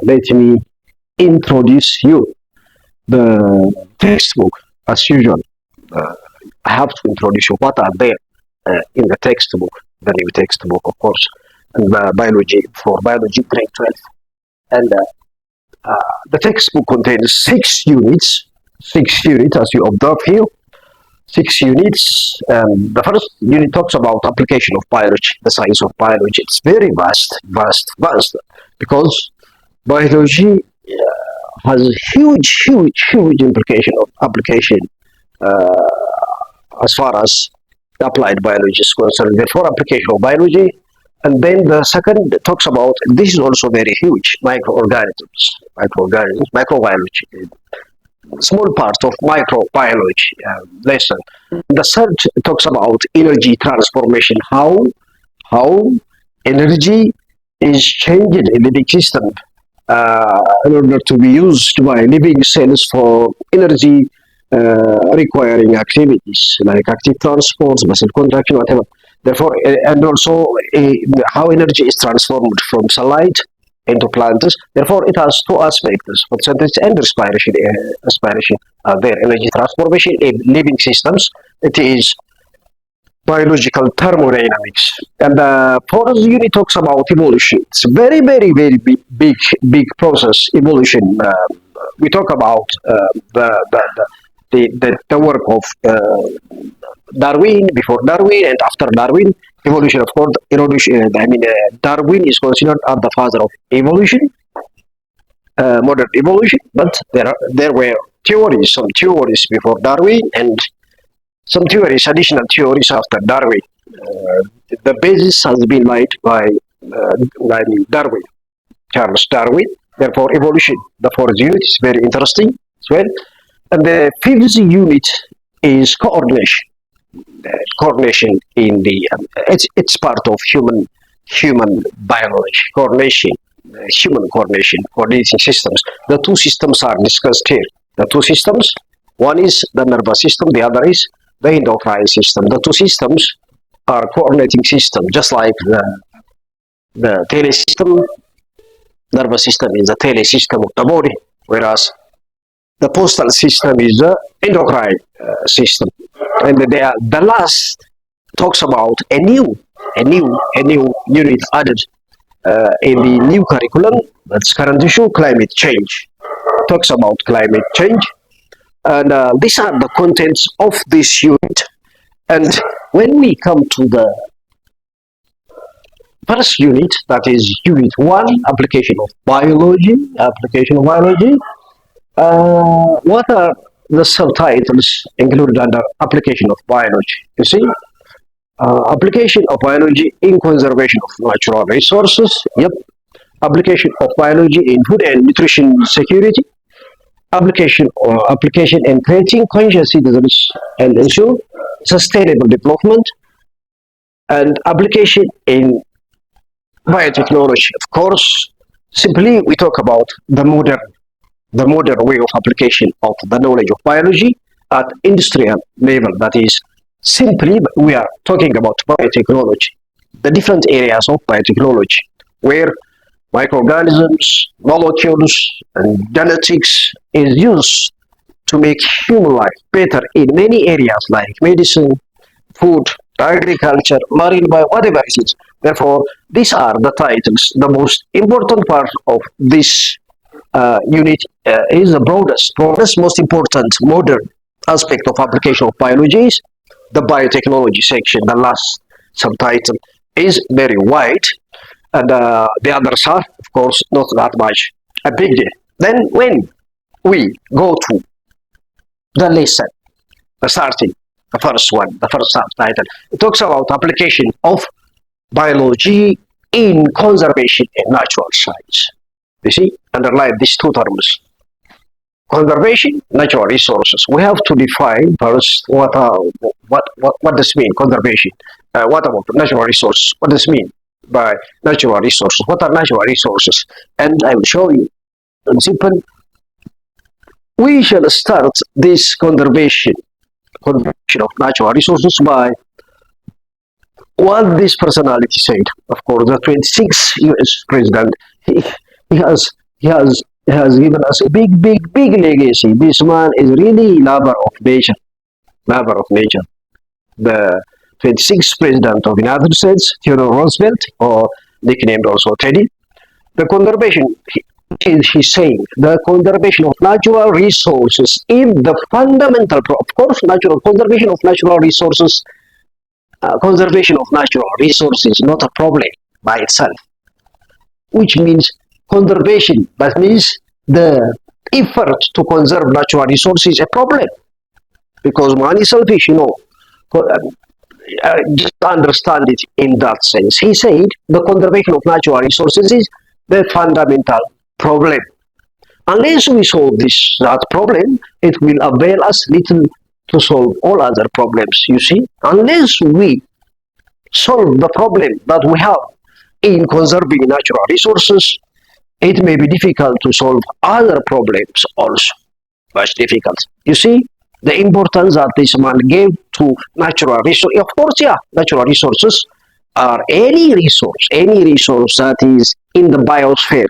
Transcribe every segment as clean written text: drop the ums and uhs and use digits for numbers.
let me introduce you the textbook as usual. Uh, I have to introduce you what are there in the textbook, the new textbook, of course, and biology for biology grade 12. And the textbook contains 6 units, 6 units as you observe here, 6 units. The first unit talks about application of biology, the science of biology. It's very vast, vast, vast, because biology has a huge, huge, huge implication of application as far as applied biology is concerned. Therefore, application of biology. And then the second talks about, this is also very huge, microbiology, small part of microbiology lesson. The third talks about energy transformation, how energy is changed in living system in order to be used by living cells for energy requiring activities like active transport, muscle contraction, whatever. Therefore, and also how energy is transformed from sunlight into plants. Therefore, it has two aspects: photosynthesis and respiration. Respiration are there. Energy transformation in living systems. It is biological thermodynamics. And the fourth unit talks about evolution. It's very, very, very big process. Evolution. We talk about the work of Darwin, before Darwin and after Darwin. Evolution, of course, evolution. Darwin is considered as the father of evolution, modern evolution. But there were theories, some theories before Darwin, and some theories, additional theories after Darwin. The basis has been laid by Darwin, Charles Darwin. Therefore, evolution, the fourth unit, is very interesting as well. And the fifth unit is coordination. Coordination in the it's part of human biology. Coordination, human coordination, coordinating systems. The two systems are discussed here. The two systems. One is the nervous system. The other is the endocrine system. The two systems are coordinating systems, just like the tele system. Nervous system is the tele system of the body, whereas the postal system is the endocrine system. And the last talks about a new unit added in the new curriculum. That's current issue, climate change. Talks about climate change. And these are the contents of this unit. And when we come to the first unit, that is unit 1, application of biology. What are the subtitles included under application of biology? You see, application of biology in conservation of natural resources. Yep. Application of biology in food and nutrition security. Application in creating conscious citizens and ensure sustainable development. And application in biotechnology. Of course, simply we talk about the modern way of application of the knowledge of biology at industrial level. That is, simply we are talking about biotechnology, the different areas of biotechnology, where microorganisms, molecules, and genetics is used to make human life better in many areas like medicine, food, agriculture, marine bio, whatever it is. Therefore, these are the titles. The most important part of this unit is the broadest, most important modern aspect of application of biology is the biotechnology section. The last subtitle is very wide, and the others are, of course, not that much a big deal. Then, when we go to the lesson, starting the first one, the first subtitle, it talks about application of biology in conservation and natural science. You see, underline these two terms: conservation, natural resources. We have to define first what does mean conservation. What about natural resources? What does mean by natural resources? What are natural resources? And I will show you in simple. We shall start this conservation of natural resources by what this personality said. Of course, the 26th US president, he has He has given us a big legacy. This man is really lover of nature, lover of nature. The 26th president of the United States, Theodore Roosevelt, or nicknamed also Teddy. The conservation, he's saying, the conservation of natural resources is the fundamental, of course, natural conservation of natural resources, conservation of natural resources is not a problem by itself, which means conservation, that means the effort to conserve natural resources is a problem because man is selfish, just understand it in that sense. He said the conservation of natural resources is the fundamental problem. Unless we solve that problem, it will avail us little to solve all other problems. You see, unless we solve the problem that we have in conserving natural resources, it may be difficult to solve other problems also. Much difficult. You see, the importance that this man gave to natural resources. Of course, yeah, natural resources are any resource that is in the biosphere,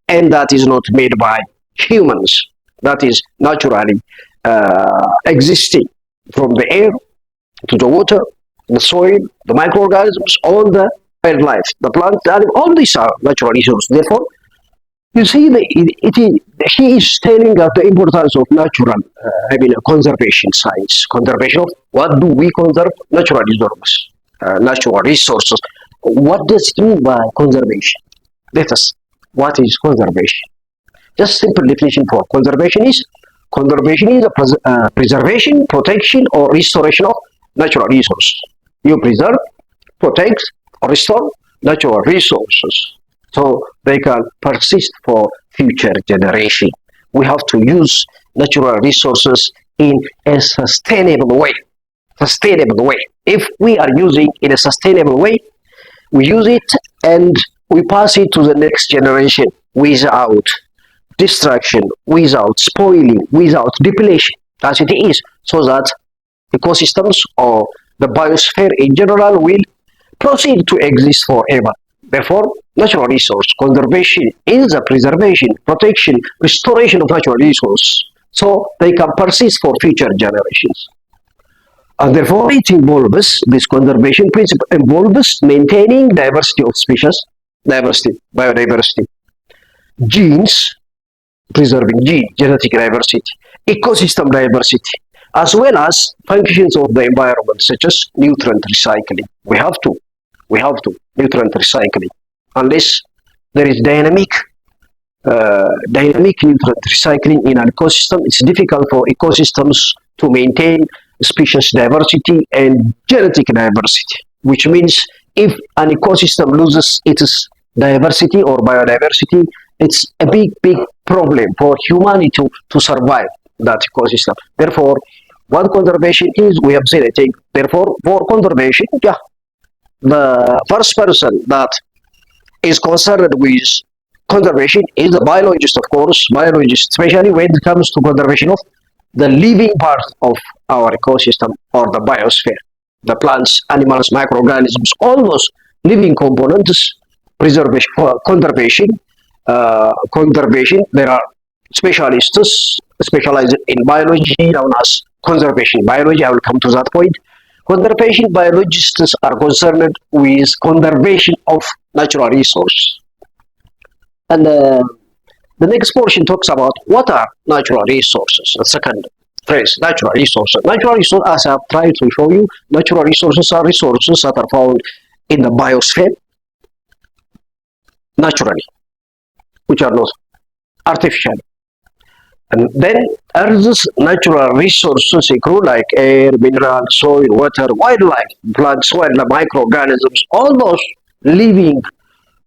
and that is not made by humans, that is naturally existing from the air to the water, the soil, the microorganisms, all the wildlife, the plants, all these are natural resources. Therefore, you see, he is telling us the importance of conservation science. Conservation of what do we conserve? Natural resources. Natural resources. What does it mean by conservation? Let us. What is conservation? Just simple definition for conservation is a preservation, protection, or restoration of natural resources. You preserve, protect, or restore natural resources so they can persist for future generation. We have to use natural resources in a sustainable way. If we are using in a sustainable way, we use it and we pass it to the next generation without destruction, without spoiling, without depletion, as it is, so that ecosystems or the biosphere in general will proceed to exist forever. Therefore, natural resource conservation is a preservation, protection, restoration of natural resources so they can persist for future generations. And therefore, this conservation principle involves maintaining diversity of species, biodiversity, genes, preserving genetic diversity, ecosystem diversity, as well as functions of the environment, such as nutrient recycling. We have to nutrient recycling. Unless there is dynamic nutrient recycling in an ecosystem, it's difficult for ecosystems to maintain species diversity and genetic diversity, which means if an ecosystem loses its diversity or biodiversity, it's a big problem for humanity to survive that ecosystem. Therefore, what conservation is, we have said, I think. Therefore, for conservation, yeah, the first person that is concerned with conservation is the biologist, of course, especially when it comes to conservation of the living part of our ecosystem or the biosphere, the plants, animals, microorganisms, all those living components, preservation, conservation. There are specialists specialized in biology known as conservation biology. I will come to that point. Conservation biologists are concerned with conservation of natural resources. And the next portion talks about what are natural resources. The second phrase, natural resources. Natural resources, as I have tried to show you, natural resources are resources that are found in the biosphere naturally, which are not artificial. And then Earth's natural resources include like air, minerals, soil, water, wildlife, plants, wildlife, microorganisms, all those living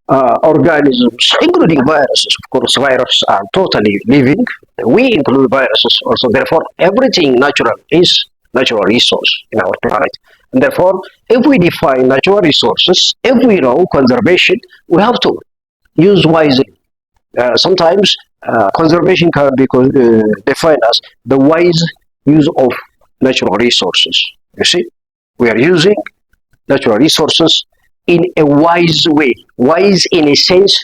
organisms, including viruses. Of course, viruses are totally living. We include viruses also. Therefore, everything natural is natural resource in our planet. And therefore, if we define natural resources, if we know conservation, we have to use wisely. Sometimes conservation can be defined as the wise use of natural resources. You see, we are using natural resources in a wise way. Wise in a sense,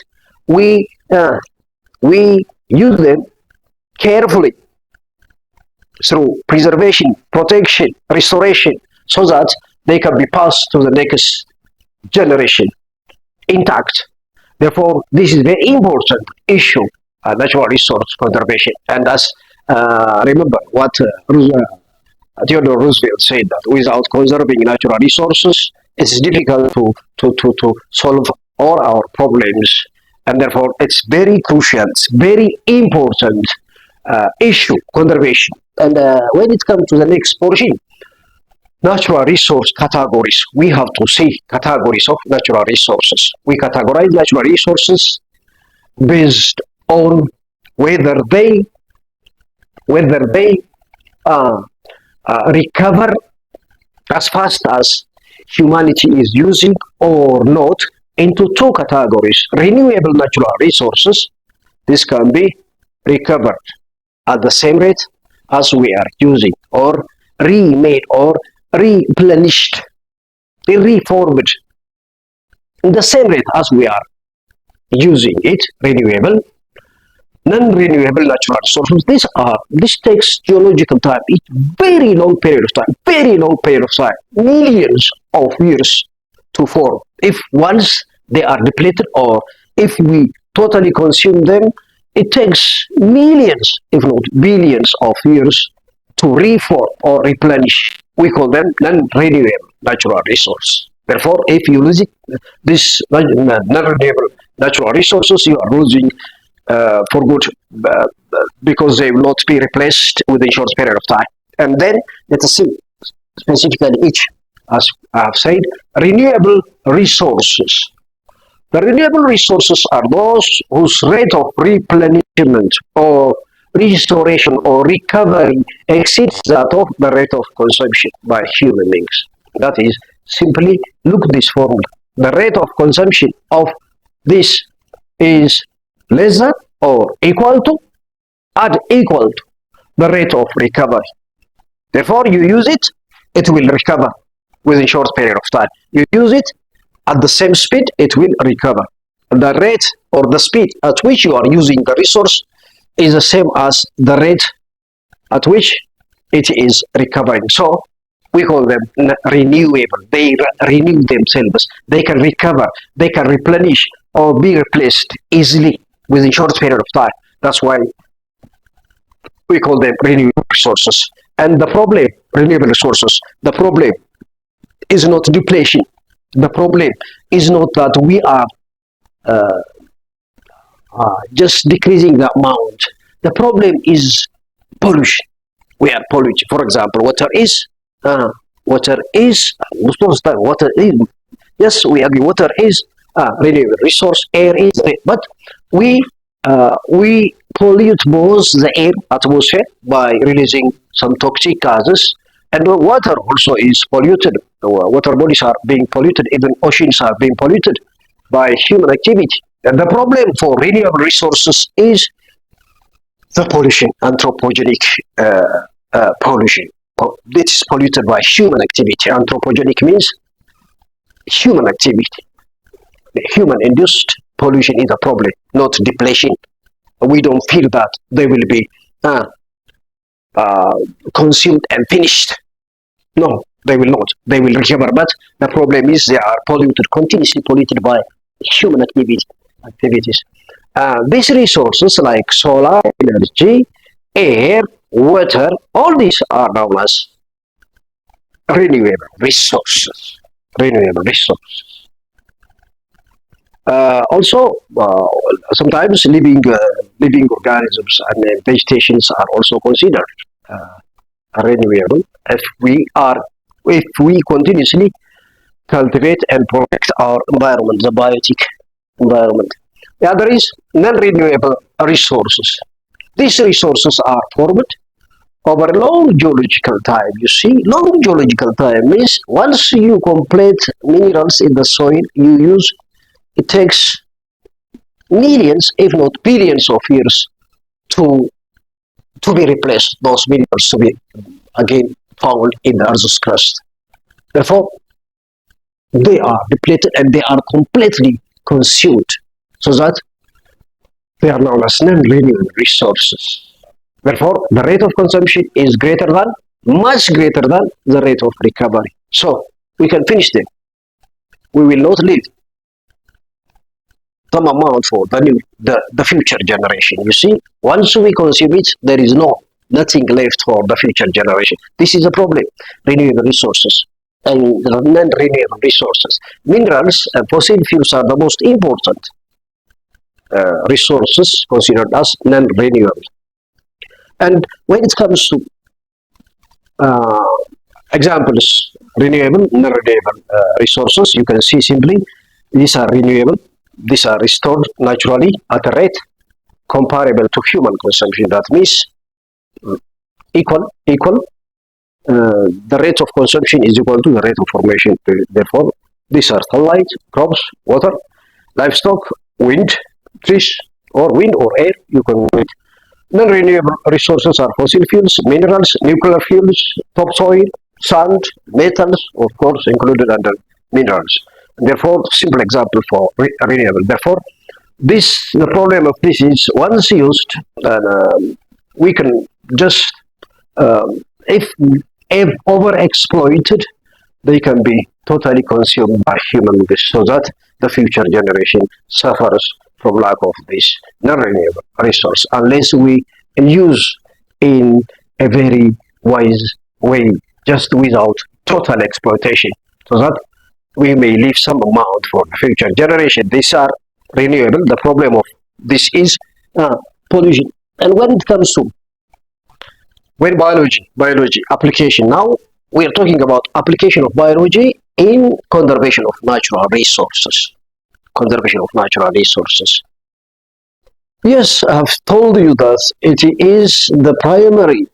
we uh, we use them carefully through preservation, protection, restoration, so that they can be passed to the next generation intact. Therefore, this is a very important issue, natural resource conservation. And as remember what Theodore Roosevelt said, that without conserving natural resources, it's difficult to solve all our problems. And therefore, it's very crucial, it's very important issue, conservation. And when it comes to the next portion, natural resource categories. We have to see categories of natural resources. We categorize natural resources based on whether they whether they uh, recover as fast as humanity is using or not, into two categories. Renewable natural resources, this can be recovered at the same rate as we are using, or remade, or replenished, reformed in the same rate as we are using it. Renewable, non-renewable natural resources. This takes geological time. It's very long period of time. Very long period of time. Millions of years to form. If once they are depleted, or if we totally consume them, it takes millions, if not billions, of years to reform or replenish. We call them non-renewable natural resource. Therefore, if you lose it, this non-renewable natural resources, you are losing for good, because they will not be replaced within a short period of time. And then let us see specifically each, as I have said, renewable resources. The renewable resources are those whose rate of replenishment or restoration or recovery exceeds that of the rate of consumption by human beings. That is, simply look this formula. The rate of consumption of this is less than or equal to, and equal to the rate of recovery. Therefore, you use it, it will recover within a short period of time. You use it at the same speed, it will recover. The rate or the speed at which you are using the resource is the same as the rate at which it is recovering. So we call them renewable. They renew themselves. They can recover, they can replenish or be replaced easily within a short period of time. That's why we call them renewable resources. And the problem, renewable resources, the problem is not depletion. The problem is not that we are just decreasing the amount. The problem is pollution. We are polluting. For example, water is most of the time water is, yes, we agree, water is renewable resource. Air is, but we pollute both the air atmosphere by releasing some toxic gases, and the water also is polluted. Water bodies are being polluted, even oceans are being polluted by human activity. And the problem for renewable resources is the pollution, anthropogenic pollution. This is polluted by human activity. Anthropogenic means human activity. The human-induced pollution is a problem, not depletion. We don't feel that they will be consumed and finished. No, they will not. They will recover. But the problem is they are polluted, continuously polluted by human activities. These resources like solar energy, air, water, all these are known as renewable resources. Renewable resources. Also, sometimes living organisms and vegetations are also considered renewable if we continuously cultivate and protect our environment, the biotic environment. The other is non-renewable resources. These resources are formed over long geological time. You see, long geological time means once you complete minerals in the soil you use, it takes millions, if not billions of years to be replaced, those minerals to be again found in the Earth's crust. Therefore, they are depleted and they are completely consumed, so that They are known as non-renewable resources. Therefore, the rate of consumption is greater than, much greater than the rate of recovery. So we can finish them. We will not leave some amount for the future generation. You see, once we consume it, there is nothing left for the future generation. This is a problem. Renewable resources and non-renewable resources. Minerals and fossil fuels are the most important resources considered as non-renewable. And when it comes to examples, renewable, non-renewable resources, you can see simply these are renewable, these are restored naturally at a rate comparable to human consumption. That means equal. The rate of consumption is equal to the rate of formation. Therefore, these are sunlight, crops, water, livestock, wind, trees, or wind or air. You can wind. Non-renewable resources are fossil fuels, minerals, nuclear fuels, topsoil, sand, metals, of course, included under minerals. Therefore, simple example for renewable. Therefore, the problem of this is once used, we can just if overexploited, they can be totally consumed by human beings, so that the future generation suffers from lack of this non-renewable resource, unless we use in a very wise way, just without total exploitation, so that we may leave some amount for the future generation. These are renewable. The problem of this is pollution. And when it comes to biology application, now we are talking about application of biology in conservation of natural resources. Conservation of natural resources. Yes, I've told you that it is the primary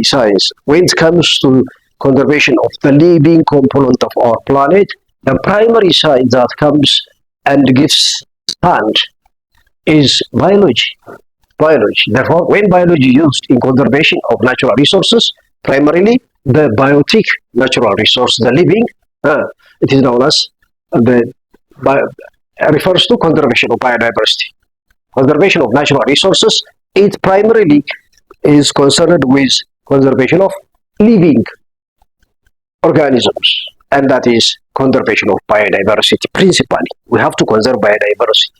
science when it comes to conservation of the living component of our planet. The primary science that comes and gives stand is biology. Therefore, when biology used in conservation of natural resources, primarily the biotic natural resource, the living, it is known as refers to conservation of biodiversity. Conservation of natural resources, it primarily is concerned with conservation of living organisms, and that is conservation of biodiversity. Principally, we have to conserve biodiversity.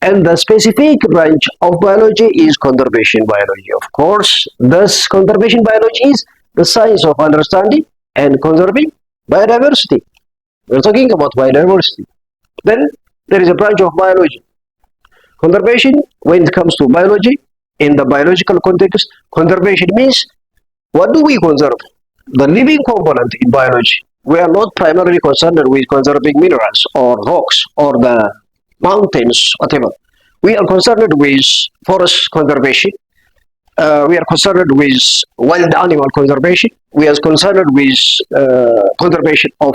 And the specific branch of biology is conservation biology. Of course, thus conservation biology is the science of understanding and conserving biodiversity. We're talking about biodiversity. Then there is a branch of biology. Conservation, when it comes to biology, in the biological context, conservation means what do we conserve? The living component in biology. We are not primarily concerned with conserving minerals or rocks or the mountains, whatever. We are concerned with forest conservation. We are concerned with wild animal conservation. We are concerned with conservation of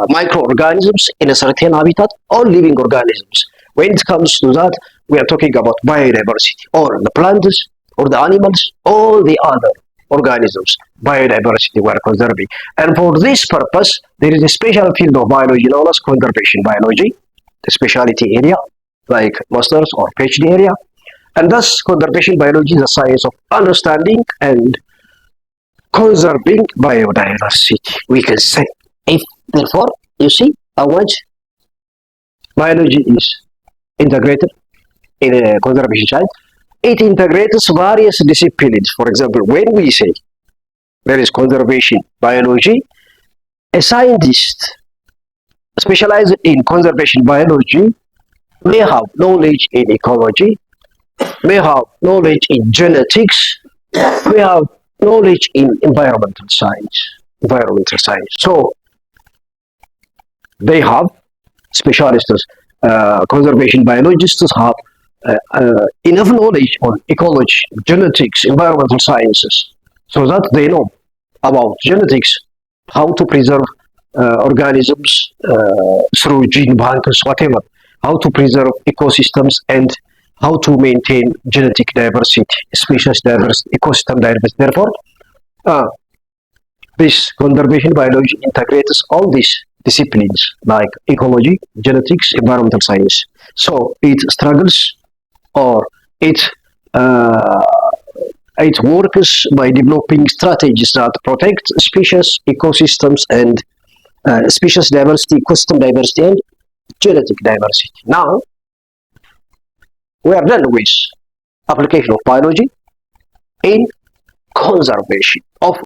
microorganisms in a certain habitat, all living organisms. When it comes to that, we are talking about biodiversity, or the plants, or the animals, all the other organisms. Biodiversity we are conserving. And for this purpose, there is a special field of biology known as conservation biology, the specialty area, like master's or PhD area. And thus, conservation biology is the science of understanding and conserving biodiversity, we can say. If, therefore, you see how much biology is integrated in a conservation science. It integrates various disciplines. For example, when we say there is conservation biology, a scientist specialized in conservation biology may have knowledge in ecology, may have knowledge in genetics, may have knowledge in environmental science. So they have specialists, conservation biologists have enough knowledge on ecology, genetics, environmental sciences, so that they know about genetics, how to preserve organisms through gene banks, whatever, how to preserve ecosystems, and how to maintain genetic diversity, species diversity, ecosystem diversity. Therefore, this conservation biology integrates all these disciplines like ecology, genetics, environmental science. So it struggles or uh, it works by developing strategies that protect species, ecosystems, and species diversity, ecosystem diversity, and genetic diversity. Now, we are done with application of biology in conservation of